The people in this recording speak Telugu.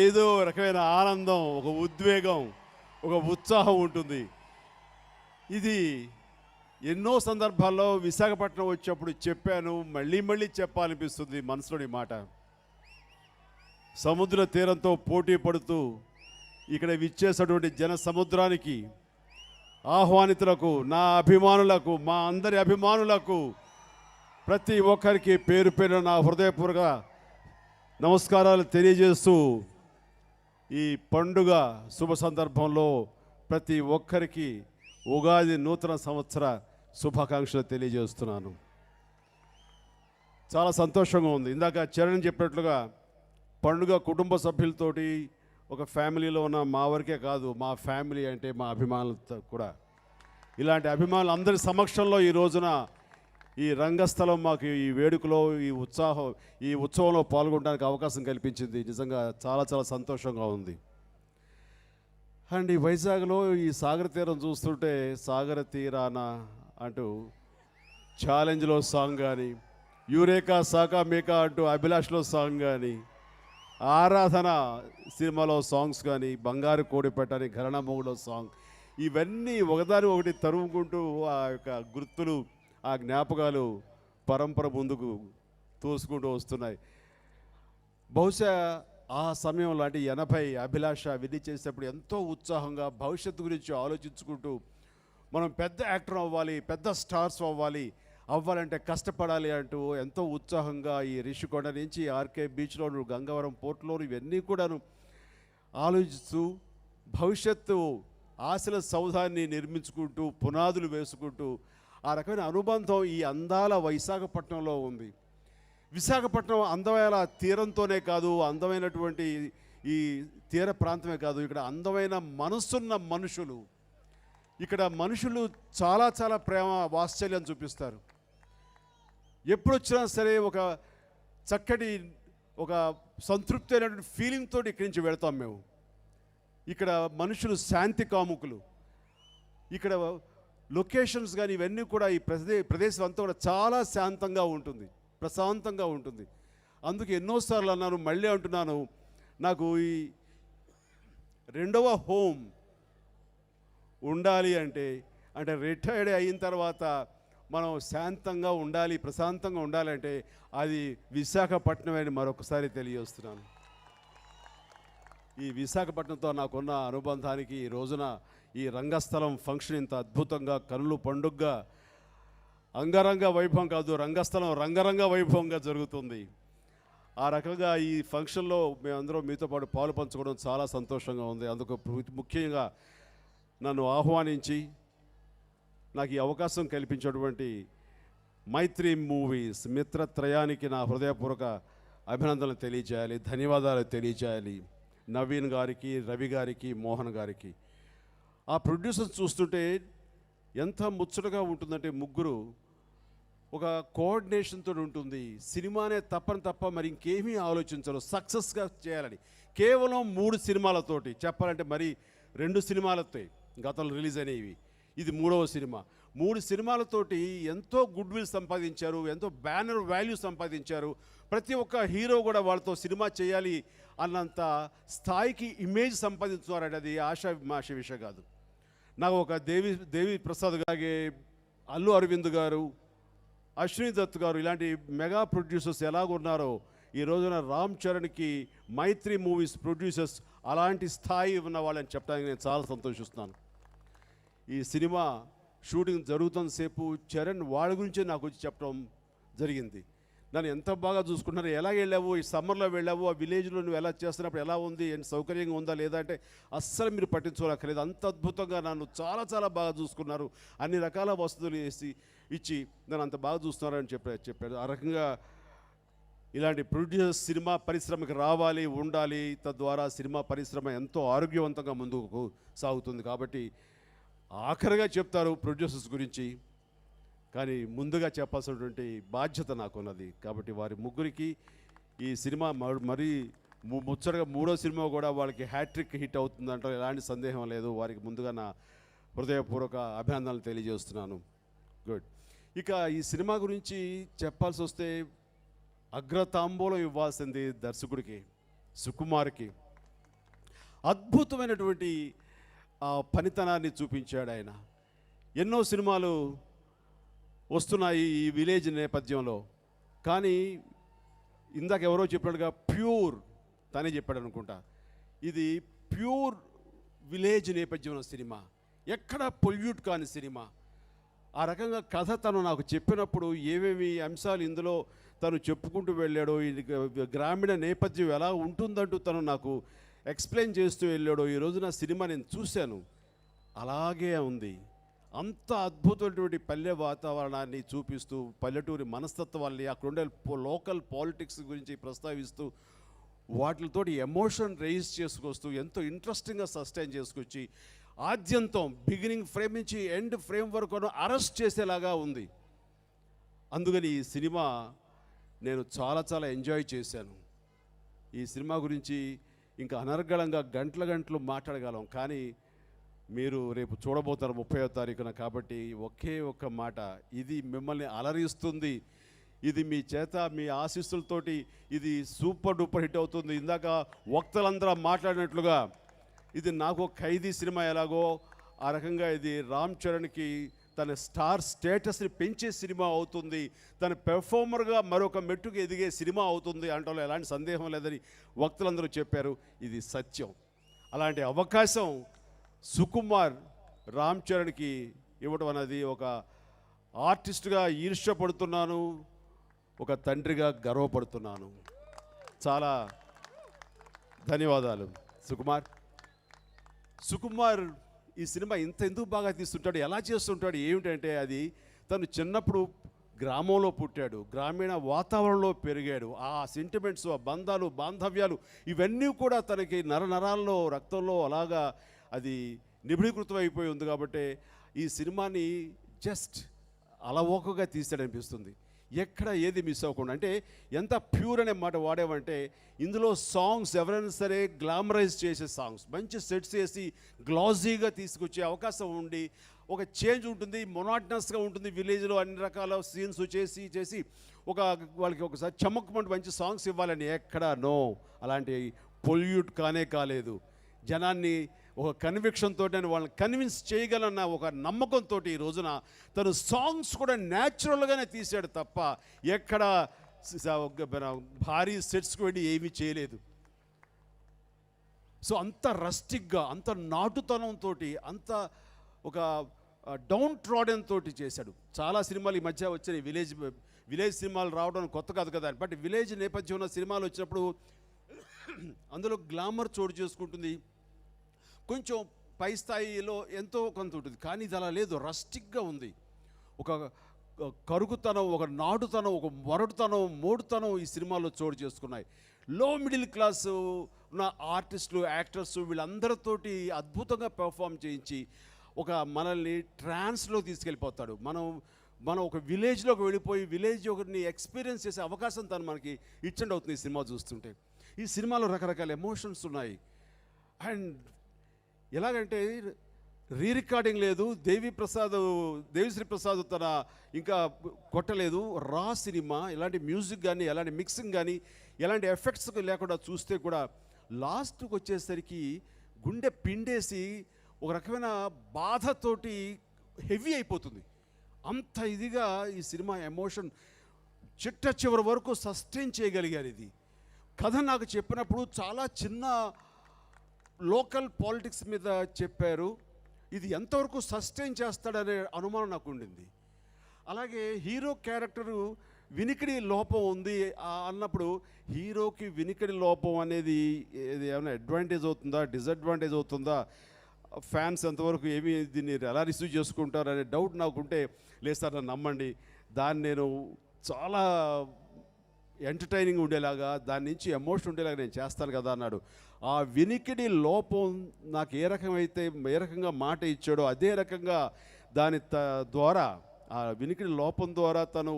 ఏదో రకమైన ఆనందం, ఒక ఉద్వేగం, ఒక ఉత్సాహం ఉంటుంది. ఇది ఎన్నో సందర్భాల్లో విశాఖపట్నం వచ్చేప్పుడు చెప్పాను, మళ్ళీ మళ్ళీ చెప్పాలనిపిస్తుంది మనసులోని మాట. సముద్ర తీరంతో పోటీ పడుతూ ఇక్కడ విచ్చేసినటువంటి జన సముద్రానికి, ఆహ్వానితులకు, నా అభిమానులకు, మా అందరి అభిమానులకు ప్రతి ఒక్కరికి పేరు పేరు నా హృదయపూర్వక నమస్కారాలు తెలియజేస్తూ ఈ పండుగ శుభ సందర్భంలో ప్రతి ఒక్కరికి ఉగాది నూతన సంవత్సర శుభాకాంక్షలు తెలియజేస్తున్నాను. చాలా సంతోషంగా ఉంది. ఇందాక చరణ్ చెప్పినట్లుగా పండుగ కుటుంబ సభ్యులతోటి, ఒక ఫ్యామిలీలో ఉన్న మా వరకే కాదు, మా ఫ్యామిలీ అంటే మా అభిమానులతో కూడా, ఇలాంటి అభిమానులు అందరి సమక్షంలో ఈ రోజున ఈ రంగస్థలం మాకు ఈ వేడుకలో ఈ ఉత్సవంలో పాల్గొనడానికి అవకాశం కల్పించింది. నిజంగా చాలా చాలా సంతోషంగా ఉంది. అండ్ ఈ వైజాగ్లో ఈ సాగర తీరం చూస్తుంటే, సాగర తీరాన అంటూ ఛాలెంజ్లో సాంగ్ కానీ, యూరేకా సాకా మేకా అంటూ అభిలాష్లో సాంగ్ కానీ, ఆరాధన సినిమాలో సాంగ్స్ కానీ, బంగారు కోడిపెట్ట అని ఘరణ మొగులో సాంగ్, ఇవన్నీ ఒకదాని ఒకటి తరుముకుంటూ ఆ యొక్క గుర్తులు, ఆ జ్ఞాపకాలు పరంపర ముందుకు తోసుకుంటూ వస్తున్నాయి. బహుశా ఆ సమయంలో అంటే 80 అభిలాష విధి చేసేటప్పుడు ఎంతో ఉత్సాహంగా భవిష్యత్తు గురించి ఆలోచించుకుంటూ, మనం పెద్ద యాక్టర్ అవ్వాలి, పెద్ద స్టార్స్ అవ్వాలంటే కష్టపడాలి అంటూ ఎంతో ఉత్సాహంగా ఈ రిషికొండ నుంచి ఆర్కే బీచ్లోను, గంగవరం పోర్టులోను ఇవన్నీ కూడాను ఆలోచిస్తూ భవిష్యత్తు ఆశల సౌధాన్ని నిర్మించుకుంటూ, పునాదులు వేసుకుంటూ, ఆ రకమైన అనుబంధం ఈ అందాల విశాఖపట్నంలో ఉంది. విశాఖపట్నం అందమైన తీరంతోనే కాదు, అందమైనటువంటి ఈ తీర ప్రాంతమే కాదు, ఇక్కడ అందమైన మనసున్న మనుషులు, ఇక్కడ మనుషులు చాలా చాలా ప్రేమ వాత్సల్యం చూపిస్తారు. ఎప్పుడు వచ్చినా సరే ఒక చక్కటి, ఒక సంతృప్తి అయినటువంటి ఫీలింగ్ తోటి ఇక్కడి నుంచి వెళ్తాం మేము. ఇక్కడ మనుషులు శాంతి కాముకులు. ఇక్కడ లొకేషన్స్ కానీ ఇవన్నీ కూడా ఈ ప్రదేశం అంతా కూడా చాలా శాంతంగా ఉంటుంది, ప్రశాంతంగా ఉంటుంది. అందుకు ఎన్నోసార్లు అన్నాను, మళ్ళీ అంటున్నాను, నాకు ఈ రెండవ హోమ్ ఉండాలి అంటే రిటైర్డ్ అయిన తర్వాత మనం శాంతంగా ఉండాలి, ప్రశాంతంగా ఉండాలంటే అది విశాఖపట్నం అని మరొకసారి తెలియజేస్తున్నాను. ఈ విశాఖపట్నంతో నాకున్న అనుబంధానికి ఈ రోజున ఈ రంగస్థలం ఫంక్షన్ ఇంత అద్భుతంగా, కనులు పండుగగా, అంగరంగ వైభవం కాదు, రంగస్థలం రంగరంగ వైభవంగా జరుగుతుంది. ఆ రకంగా ఈ ఫంక్షన్లో మేమందరం మీతో పాటు పాలు పంచుకోవడం చాలా సంతోషంగా ఉంది. అందుకు ముఖ్యంగా నన్ను ఆహ్వానించి నాకు ఈ అవకాశం కల్పించినటువంటి మైత్రి మూవీస్ మిత్రత్రయానికి నా హృదయపూర్వక అభినందనలు తెలియజేయాలి, ధన్యవాదాలు తెలియజేయాలి. నవీన్ గారికి, రవి గారికి, మోహన్ గారికి. ఆ ప్రొడ్యూసర్స్ చూస్తుంటే ఎంత ముచ్చటగా ఉంటుందంటే, ముగ్గురు ఒక కోఆర్డినేషన్తో ఉంటుంది. సినిమానే తప్ప మరి ఇంకేమీ ఆలోచించరు, సక్సెస్గా చేయాలని. కేవలం 3 సినిమాలతోటి చెప్పాలంటే, మరి 2 సినిమాలతో గతంలో రిలీజ్ అయినవి, ఇది 3వ సినిమా. 3 సినిమాలతోటి ఎంతో గుడ్ విల్ సంపాదించారు, ఎంతో బ్యానర్ వాల్యూ సంపాదించారు. ప్రతి ఒక్క హీరో కూడా వాళ్ళతో సినిమా చేయాలి అన్నంత స్థాయికి ఇమేజ్ సంపాదించున్నారంటే అది మాష విషయం కాదు. నాకు ఒక దేవి ప్రసాద్ గారి, అల్లు అరవింద్ గారు, అశ్విని దత్ గారు ఇలాంటి మెగా ప్రొడ్యూసర్స్ ఎలాగున్నారో, ఈ రోజున రామ్ చరణ్కి మైత్రి మూవీస్ ప్రొడ్యూసర్స్ అలాంటి స్థాయి ఉన్న వాళ్ళని చెప్పడానికి నేను చాలా సంతోషిస్తున్నాను. ఈ సినిమా షూటింగ్ జరుగుతున్నంతసేపు చరణ్ వాళ్ళ గురించే నాకు వచ్చి చెప్పడం జరిగింది. నన్ను ఎంత బాగా చూసుకుంటున్నారు, ఎలా వెళ్ళావు, ఈ సమ్మర్లో వెళ్ళావు, ఆ విలేజ్లో నువ్వు ఎలా చేస్తున్నప్పుడు ఎలా ఉంది, సౌకర్యంగా ఉందా లేదా అంటే అస్సలు మీరు పట్టించుకోలేకలేదు, అంత అద్భుతంగా నన్ను చాలా చాలా బాగా చూసుకున్నారు, అన్ని రకాల వసతులు ఇచ్చి నన్ను అంత బాగా చూస్తున్నారని చెప్పాడు. ఆ రకంగా ఇలాంటి ప్రొడ్యూసర్స్ సినిమా పరిశ్రమకి రావాలి, ఉండాలి. తద్వారా సినిమా పరిశ్రమ ఎంతో ఆరోగ్యవంతంగా ముందుకు సాగుతుంది. కాబట్టి ఆఖరిగా చెప్తారు ప్రొడ్యూసర్స్ గురించి, కానీ ముందుగా చెప్పాల్సినటువంటి బాధ్యత నాకున్నది. కాబట్టి వారి ముగ్గురికి ఈ సినిమా మరీ ముచ్చటగా 3వ సినిమా కూడా వాళ్ళకి హ్యాట్రిక్ హిట్ అవుతుందంటే ఎలాంటి సందేహం లేదు. వారికి ముందుగా నా హృదయపూర్వక అభినందనలు తెలియజేస్తున్నాను. గుడ్. ఇక ఈ సినిమా గురించి చెప్పాల్సి వస్తే అగ్రతాంబూలం ఇవ్వాల్సింది దర్శకుడికి, సుకుమార్కి. అద్భుతమైనటువంటి పనితనాన్ని చూపించాడు ఆయన. ఎన్నో సినిమాలు వస్తున్నాయి ఈ విలేజ్ నేపథ్యంలో, కానీ ఇందాక ఎవరో చెప్పినట్టుగా ప్యూర్ తనే చెప్పాడు అనుకుంటా, ఇది ప్యూర్ విలేజ్ నేపథ్యంలో సినిమా, ఎక్కడ పొల్యూట్ కాని సినిమా. ఆ రకంగా కథ తను నాకు చెప్పినప్పుడు ఏమేమి అంశాలు ఇందులో తను చెప్పుకుంటూ వెళ్ళాడో, ఇది గ్రామీణ నేపథ్యం ఎలా ఉంటుందంటూ తను నాకు ఎక్స్ప్లెయిన్ చేస్తూ వెళ్ళాడో, ఈరోజు నా సినిమా నేను చూశాను, అలాగే ఉంది. అంత అద్భుతమైనటువంటి పల్లె వాతావరణాన్ని చూపిస్తూ, పల్లెటూరి మనస్తత్వాల్ని, అక్కడ ఉండే లోకల్ పాలిటిక్స్ గురించి ప్రస్తావిస్తూ, వాటితోటి ఎమోషన్ రైజ్ చేసుకొస్తూ ఎంతో ఇంట్రెస్టింగ్గా సస్టైన్ చేసుకొచ్చి, ఆద్యంతం బిగినింగ్ ఫ్రేమ్ నుంచి ఎండ్ ఫ్రేమ్ వరకు అరెస్ట్ చేసేలాగా ఉంది. అందుకని ఈ సినిమా నేను చాలా చాలా ఎంజాయ్ చేశాను. ఈ సినిమా గురించి ఇంకా అనర్గళంగా గంటలు మాట్లాడగలం, కానీ మీరు రేపు చూడబోతారు 30వ తారీఖున. కాబట్టి ఒకే ఒక్క మాట, ఇది మిమ్మల్ని అలరిస్తుంది, ఇది మీ చేత మీ ఆశీస్సులతోటి ఇది సూపర్ డూపర్ హిట్ అవుతుంది. ఇందాక వక్తలందరూ మాట్లాడినట్లుగా ఇది నాకు ఖైదీ సినిమా ఎలాగో ఆ రకంగా ఇది రామ్ చరణ్కి తన స్టార్ స్టేటస్ని పెంచే సినిమా అవుతుంది, తన పెర్ఫార్మర్గా మరొక మెట్టుకు ఎదిగే సినిమా అవుతుంది అంటలో ఎలాంటి సందేహం లేదని వక్తలందరూ చెప్పారు. ఇది సత్యం. అలాంటి అవకాశం సుకుమార్ రామ్ చరణ్కి ఇవ్వడం అనేది ఒక ఆర్టిస్ట్గా ఈర్ష్యపడుతున్నాను, ఒక తండ్రిగా గర్వపడుతున్నాను. చాలా ధన్యవాదాలు సుకుమార్. ఈ సినిమా ఎందుకు బాగా తీస్తుంటాడు, ఎలా చేస్తుంటాడు ఏమిటంటే, అది తను చిన్నప్పుడు గ్రామంలో పుట్టాడు, గ్రామీణ వాతావరణంలో పెరిగాడు. ఆ సెంటిమెంట్స్, ఆ బంధాలు, బాంధవ్యాలు ఇవన్నీ కూడా తనకి నరాల్లో రక్తంలో అలాగా అది నిబిడీకృతం అయిపోయి ఉంది. కాబట్టి ఈ సినిమాని జస్ట్ అలవోకగా తీసాడనిపిస్తుంది, ఎక్కడ ఏది మిస్ అవ్వకుండా. అంటే ఎంత ప్యూర్ అనే మాట వాడేవంటే, ఇందులో సాంగ్స్ ఎవరైనా సరే గ్లామరైజ్ చేసే సాంగ్స్, మంచి సెట్స్ వేసి గ్లాజీగా తీసుకొచ్చే అవకాశం ఉండి, ఒక చేంజ్ ఉంటుంది, మొనాటనస్గా ఉంటుంది. విలేజ్లో అన్ని రకాల సీన్స్ చేసి ఒక వాళ్ళకి ఒకసారి చమక్కుమంటూ మంచి సాంగ్స్ ఇవ్వాలని ఎక్కడ నో, అలాంటి పొల్యూట్ కాలేదు. జనాన్ని ఒక కన్విక్షన్ తోటి వాళ్ళని కన్విన్స్ చేయగలన్న ఒక నమ్మకంతో ఈ రోజున తను సాంగ్స్ కూడా న్యాచురల్గానే తీశాడు తప్ప ఎక్కడ భారీ సెట్స్కి వెళ్ళి ఏమీ చేయలేదు. సో అంత రస్టిక్గా, అంత నాటుతనంతో, అంత ఒక డౌన్ ట్రాడెన్ తోటి చేశాడు. చాలా సినిమాలు ఈ మధ్య వచ్చినాయి, విలేజ్ సినిమాలు రావడం కొత్త కాదు కదా. బట్ విలేజ్ నేపథ్యం ఉన్న సినిమాలు వచ్చినప్పుడు అందులో గ్లామర్ చోటు చేసుకుంటుంది, కొంచెం పై స్థాయిలో ఎంతో కొంత ఉంటుంది. కానీ ఇది అలా లేదు, రస్టిక్గా ఉంది. ఒక కరుగుతనం, ఒక నాటుతనం, ఒక మొరటుతనం, మోడుతనం ఈ సినిమాలో చోటు చేసుకున్నాయి. లో మిడిల్ క్లాస్ ఉన్న ఆర్టిస్టులు, యాక్టర్స్ వీళ్ళందరితోటి అద్భుతంగా పెర్ఫామ్ చేయించి ఒక మనల్ని ట్రాన్స్లో తీసుకెళ్ళిపోతాడు. మనం ఒక విలేజ్లోకి వెళ్ళిపోయి విలేజ్ ఒకరిని ఎక్స్పీరియన్స్ చేసే అవకాశం తను మనకి ఇచ్చండి అవుతుంది ఈ సినిమా చూస్తుంటే. ఈ సినిమాలో రకరకాల ఎమోషన్స్ ఉన్నాయి. అండ్ ఎలాగంటే రికార్డింగ్ లేదు, దేవిశ్రీ ప్రసాద్ తన ఇంకా కొట్టలేదు. రా సినిమా, ఎలాంటి మ్యూజిక్ కానీ, ఎలాంటి మిక్సింగ్ కానీ, ఎలాంటి ఎఫెక్ట్స్ లేకుండా చూస్తే కూడా లాస్ట్కి వచ్చేసరికి గుండె పిండేసి ఒక రకమైన బాధతోటి హెవీ అయిపోతుంది. అంత ఇదిగా ఈ సినిమా ఎమోషన్ చిట్ట వరకు సస్టైన్ చేయగలిగారు. ఇది కథ నాకు చెప్పినప్పుడు చాలా చిన్న లోకల్ పాలిటిక్స్ మీద చెప్పారు, ఇది ఎంతవరకు సస్టైన్ చేస్తాడనే అనుమానం నాకు ఉండింది. అలాగే హీరో క్యారెక్టరు వినికిడి లోపం ఉంది అన్నప్పుడు, హీరోకి వినికిడి లోపం అనేది ఏమైనా అడ్వాంటేజ్ అవుతుందా, డిసడ్వాంటేజ్ అవుతుందా, ఫ్యాన్స్ ఎంతవరకు దీన్ని ఎలా రిసీవ్ చేసుకుంటారు అనే డౌట్ నాకుంటే, లేదు సార్ నన్ను నమ్మండి, దాన్ని నేను చాలా ఎంటర్టైనింగ్ ఉండేలాగా, దాని నుంచి ఎమోషన్ ఉండేలాగా నేను చేస్తాను కదా అన్నాడు. ఆ వినికిడి లోపం నాకు ఏ రకంగా మాట ఇచ్చాడో అదే రకంగా దాని ద్వారా, ఆ వినికిడి లోపం ద్వారా తను